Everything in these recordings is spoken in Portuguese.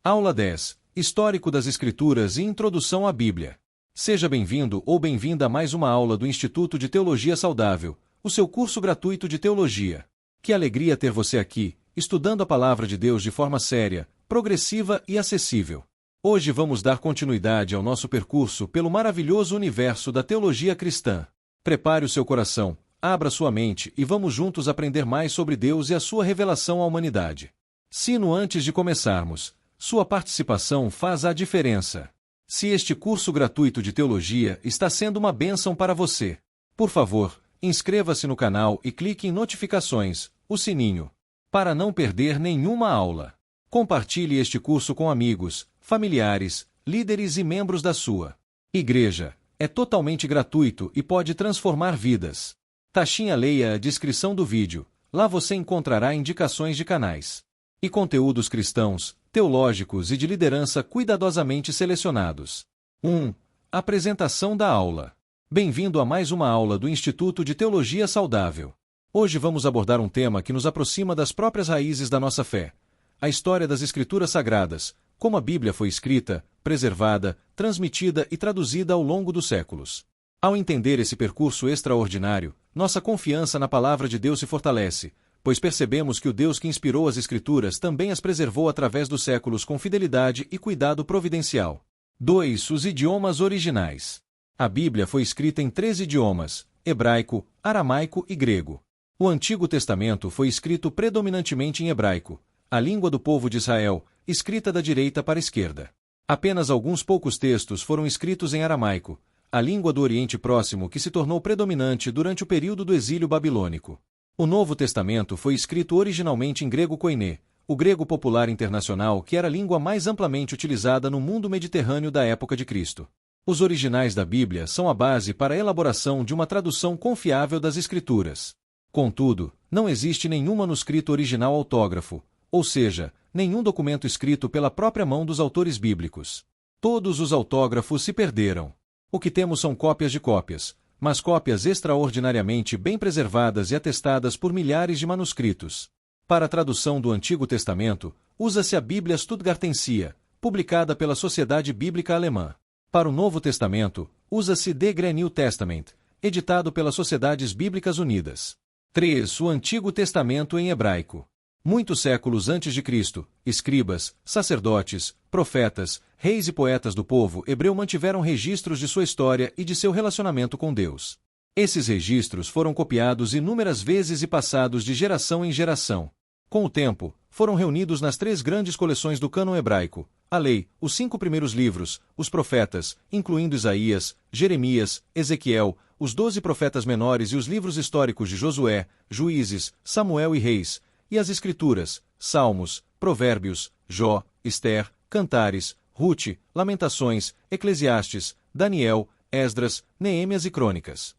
Aula 10. Histórico das Escrituras e Introdução à Bíblia. Seja bem-vindo ou bem-vinda a mais uma aula do Instituto de Teologia Saudável, o seu curso gratuito de teologia. Que alegria ter você aqui, estudando a Palavra de Deus de forma séria, progressiva e acessível. Hoje vamos dar continuidade ao nosso percurso pelo maravilhoso universo da teologia cristã. Prepare o seu coração, abra sua mente e vamos juntos aprender mais sobre Deus e a sua revelação à humanidade. Sino antes de começarmos. Sua participação faz a diferença. Se este curso gratuito de teologia está sendo uma bênção para você, por favor, inscreva-se no canal e clique em notificações, o sininho, para não perder nenhuma aula. Compartilhe este curso com amigos, familiares, líderes e membros da sua igreja. É totalmente gratuito e pode transformar vidas. Taxinha, leia a descrição do vídeo. Lá você encontrará indicações de canais e conteúdos cristãos, teológicos e de liderança cuidadosamente selecionados. 1. Apresentação da aula. Bem-vindo a mais uma aula do Instituto de Teologia Saudável. Hoje vamos abordar um tema que nos aproxima das próprias raízes da nossa fé: a história das Escrituras Sagradas, como a Bíblia foi escrita, preservada, transmitida e traduzida ao longo dos séculos. Ao entender esse percurso extraordinário, nossa confiança na Palavra de Deus se fortalece, pois percebemos que o Deus que inspirou as Escrituras também as preservou através dos séculos com fidelidade e cuidado providencial. 2. Os idiomas originais. A Bíblia foi escrita em 3 idiomas: hebraico, aramaico e grego. O Antigo Testamento foi escrito predominantemente em hebraico, a língua do povo de Israel, escrita da direita para a esquerda. Apenas alguns poucos textos foram escritos em aramaico, a língua do Oriente Próximo que se tornou predominante durante o período do exílio babilônico. O Novo Testamento foi escrito originalmente em grego koiné, o grego popular internacional que era a língua mais amplamente utilizada no mundo mediterrâneo da época de Cristo. Os originais da Bíblia são a base para a elaboração de uma tradução confiável das Escrituras. Contudo, não existe nenhum manuscrito original autógrafo, ou seja, nenhum documento escrito pela própria mão dos autores bíblicos. Todos os autógrafos se perderam. O que temos são cópias de cópias, mas cópias extraordinariamente bem preservadas e atestadas por milhares de manuscritos. Para a tradução do Antigo Testamento, usa-se a Bíblia Stuttgartensia, publicada pela Sociedade Bíblica Alemã. Para o Novo Testamento, usa-se De Grey New Testament, editado pelas Sociedades Bíblicas Unidas. 3. O Antigo Testamento em hebraico. Muitos séculos antes de Cristo, escribas, sacerdotes, profetas, reis e poetas do povo hebreu mantiveram registros de sua história e de seu relacionamento com Deus. Esses registros foram copiados inúmeras vezes e passados de geração em geração. Com o tempo, foram reunidos nas 3 grandes coleções do cânon hebraico: a Lei, os 5 primeiros livros, os profetas, incluindo Isaías, Jeremias, Ezequiel, os 12 profetas menores e os livros históricos de Josué, Juízes, Samuel e Reis, e as Escrituras, Salmos, Provérbios, Jó, Ester, Cantares, Rute, Lamentações, Eclesiastes, Daniel, Esdras, Neemias e Crônicas.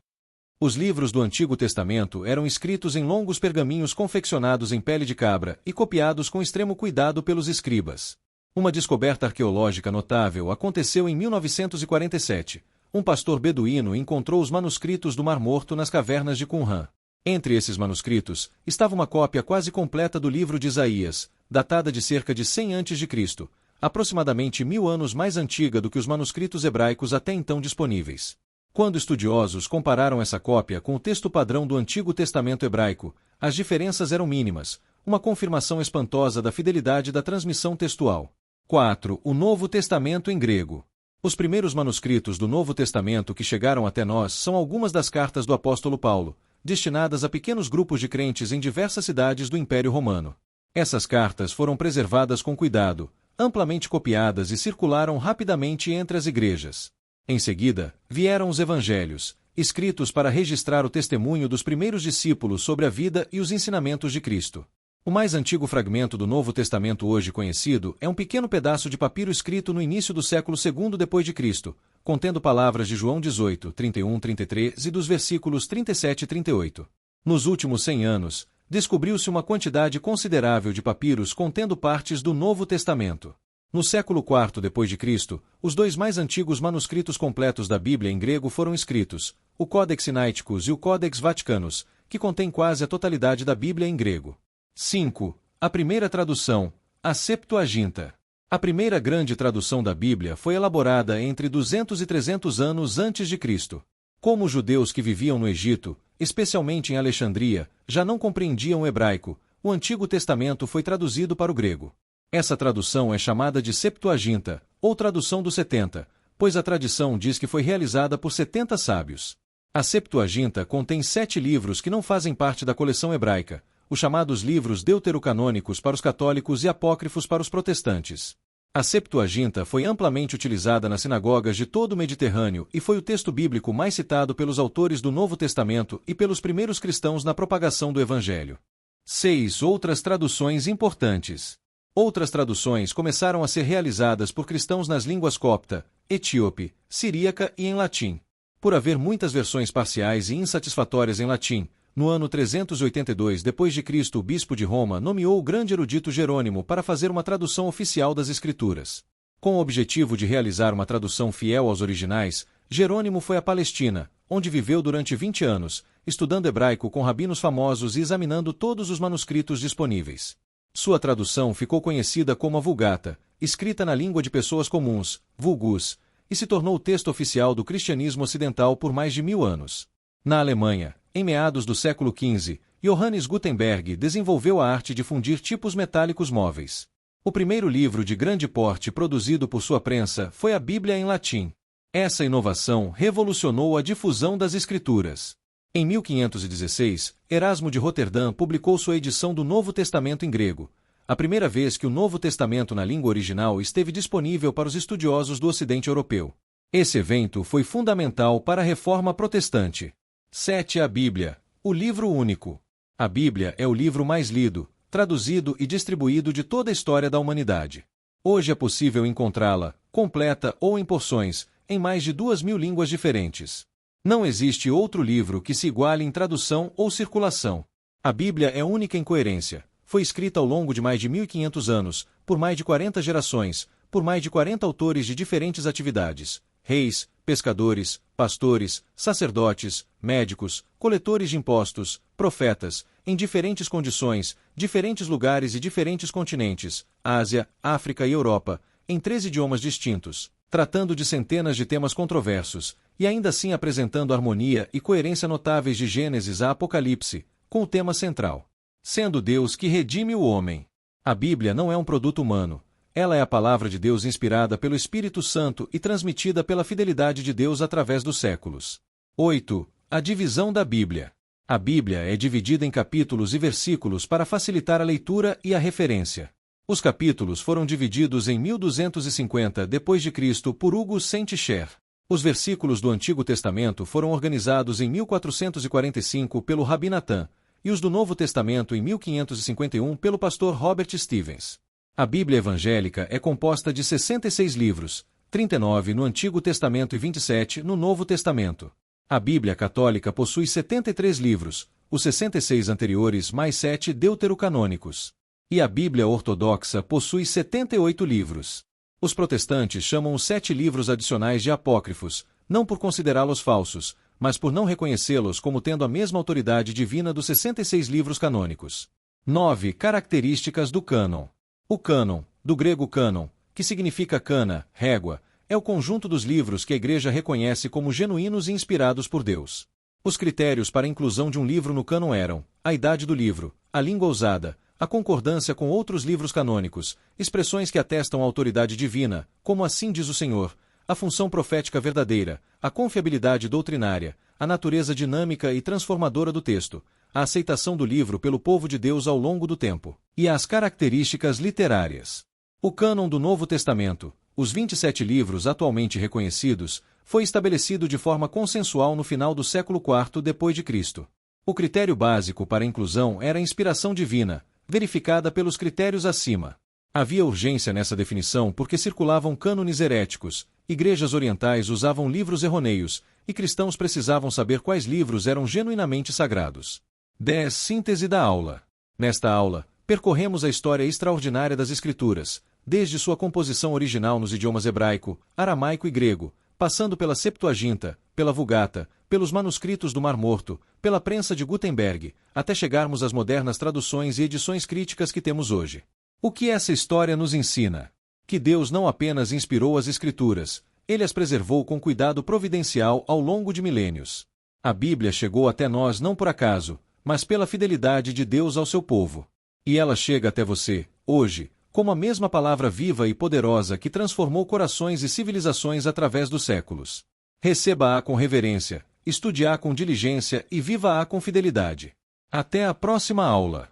Os livros do Antigo Testamento eram escritos em longos pergaminhos confeccionados em pele de cabra e copiados com extremo cuidado pelos escribas. Uma descoberta arqueológica notável aconteceu em 1947. Um pastor beduíno encontrou os manuscritos do Mar Morto nas cavernas de Qumran. Entre esses manuscritos, estava uma cópia quase completa do livro de Isaías, datada de cerca de 100 a.C., aproximadamente 1000 anos mais antiga do que os manuscritos hebraicos até então disponíveis. Quando estudiosos compararam essa cópia com o texto padrão do Antigo Testamento hebraico, as diferenças eram mínimas, uma confirmação espantosa da fidelidade da transmissão textual. 4. O Novo Testamento em grego. Os primeiros manuscritos do Novo Testamento que chegaram até nós são algumas das cartas do apóstolo Paulo, destinadas a pequenos grupos de crentes em diversas cidades do Império Romano. Essas cartas foram preservadas com cuidado, amplamente copiadas e circularam rapidamente entre as igrejas. Em seguida, vieram os Evangelhos, escritos para registrar o testemunho dos primeiros discípulos sobre a vida e os ensinamentos de Cristo. O mais antigo fragmento do Novo Testamento hoje conhecido é um pequeno pedaço de papiro escrito no início do século II depois de Cristo, contendo palavras de João 18, 31-33 e dos versículos 37 e 38. Nos últimos 100 anos, descobriu-se uma quantidade considerável de papiros contendo partes do Novo Testamento. No século IV depois de Cristo, os 2 mais antigos manuscritos completos da Bíblia em grego foram escritos, o Codex Sinaiticus e o Codex Vaticanus, que contém quase a totalidade da Bíblia em grego. 5. A primeira tradução, a Septuaginta. A primeira grande tradução da Bíblia foi elaborada entre 200 e 300 anos antes de Cristo. Como os judeus que viviam no Egito, especialmente em Alexandria, já não compreendiam o hebraico, o Antigo Testamento foi traduzido para o grego. Essa tradução é chamada de Septuaginta, ou tradução dos 70, pois a tradição diz que foi realizada por 70 sábios. A Septuaginta contém 7 livros que não fazem parte da coleção hebraica, os chamados livros deuterocanônicos para os católicos e apócrifos para os protestantes. A Septuaginta foi amplamente utilizada nas sinagogas de todo o Mediterrâneo e foi o texto bíblico mais citado pelos autores do Novo Testamento e pelos primeiros cristãos na propagação do Evangelho. 6. Outras traduções importantes. Outras traduções começaram a ser realizadas por cristãos nas línguas copta, etíope, siríaca e em latim. Por haver muitas versões parciais e insatisfatórias em latim, no ano 382 d.C., o bispo de Roma nomeou o grande erudito Jerônimo para fazer uma tradução oficial das Escrituras. Com o objetivo de realizar uma tradução fiel aos originais, Jerônimo foi à Palestina, onde viveu durante 20 anos, estudando hebraico com rabinos famosos e examinando todos os manuscritos disponíveis. Sua tradução ficou conhecida como a Vulgata, escrita na língua de pessoas comuns, vulgus, e se tornou o texto oficial do cristianismo ocidental por mais de 1000 anos. Na Alemanha, em meados do século XV, Johannes Gutenberg desenvolveu a arte de fundir tipos metálicos móveis. O primeiro livro de grande porte produzido por sua prensa foi a Bíblia em latim. Essa inovação revolucionou a difusão das Escrituras. Em 1516, Erasmo de Roterdã publicou sua edição do Novo Testamento em grego, a primeira vez que o Novo Testamento na língua original esteve disponível para os estudiosos do Ocidente Europeu. Esse evento foi fundamental para a Reforma Protestante. 7. A Bíblia, o livro único. A Bíblia é o livro mais lido, traduzido e distribuído de toda a história da humanidade. Hoje é possível encontrá-la, completa ou em porções, em mais de 2000 línguas diferentes. Não existe outro livro que se iguale em tradução ou circulação. A Bíblia é única em coerência. Foi escrita ao longo de mais de 1500 anos, por mais de 40 gerações, por mais de 40 autores de diferentes atividades: reis, pescadores, pastores, sacerdotes, médicos, coletores de impostos, profetas, em diferentes condições, diferentes lugares e diferentes continentes, Ásia, África e Europa, em 13 idiomas distintos, tratando de centenas de temas controversos, e ainda assim apresentando harmonia e coerência notáveis de Gênesis a Apocalipse, com o tema central: sendo Deus que redime o homem. A Bíblia não é um produto humano. Ela é a palavra de Deus inspirada pelo Espírito Santo e transmitida pela fidelidade de Deus através dos séculos. 8. A divisão da Bíblia. A Bíblia é dividida em capítulos e versículos para facilitar a leitura e a referência. Os capítulos foram divididos em 1250 d.C. por Hugo Saint-Cher. Os versículos do Antigo Testamento foram organizados em 1445 pelo Rabi Natan, e os do Novo Testamento em 1551 pelo pastor Robert Stevens. A Bíblia evangélica é composta de 66 livros, 39 no Antigo Testamento e 27 no Novo Testamento. A Bíblia católica possui 73 livros, os 66 anteriores mais 7 deuterocanônicos. E a Bíblia ortodoxa possui 78 livros. Os protestantes chamam os 7 livros adicionais de apócrifos, não por considerá-los falsos, mas por não reconhecê-los como tendo a mesma autoridade divina dos 66 livros canônicos. 9. Características do cânon. O cânon, do grego cânon, que significa cana, régua, é o conjunto dos livros que a Igreja reconhece como genuínos e inspirados por Deus. Os critérios para a inclusão de um livro no cânon eram a idade do livro, a língua usada, a concordância com outros livros canônicos, expressões que atestam a autoridade divina, como assim diz o Senhor, a função profética verdadeira, a confiabilidade doutrinária, a natureza dinâmica e transformadora do texto, a aceitação do livro pelo povo de Deus ao longo do tempo, e as características literárias. O cânon do Novo Testamento, os 27 livros atualmente reconhecidos, foi estabelecido de forma consensual no final do século IV d.C. O critério básico para a inclusão era a inspiração divina, verificada pelos critérios acima. Havia urgência nessa definição porque circulavam cânones heréticos, igrejas orientais usavam livros errôneos, e cristãos precisavam saber quais livros eram genuinamente sagrados. 10. Síntese da aula. Nesta aula, percorremos a história extraordinária das Escrituras, desde sua composição original nos idiomas hebraico, aramaico e grego, passando pela Septuaginta, pela Vulgata, pelos manuscritos do Mar Morto, pela prensa de Gutenberg, até chegarmos às modernas traduções e edições críticas que temos hoje. O que essa história nos ensina? que Deus não apenas inspirou as Escrituras, Ele as preservou com cuidado providencial ao longo de milênios. A Bíblia chegou até nós não por acaso, mas pela fidelidade de Deus ao seu povo. E ela chega até você, hoje, como a mesma palavra viva e poderosa que transformou corações e civilizações através dos séculos. Receba-a com reverência, estude-a com diligência e viva-a com fidelidade. Até a próxima aula.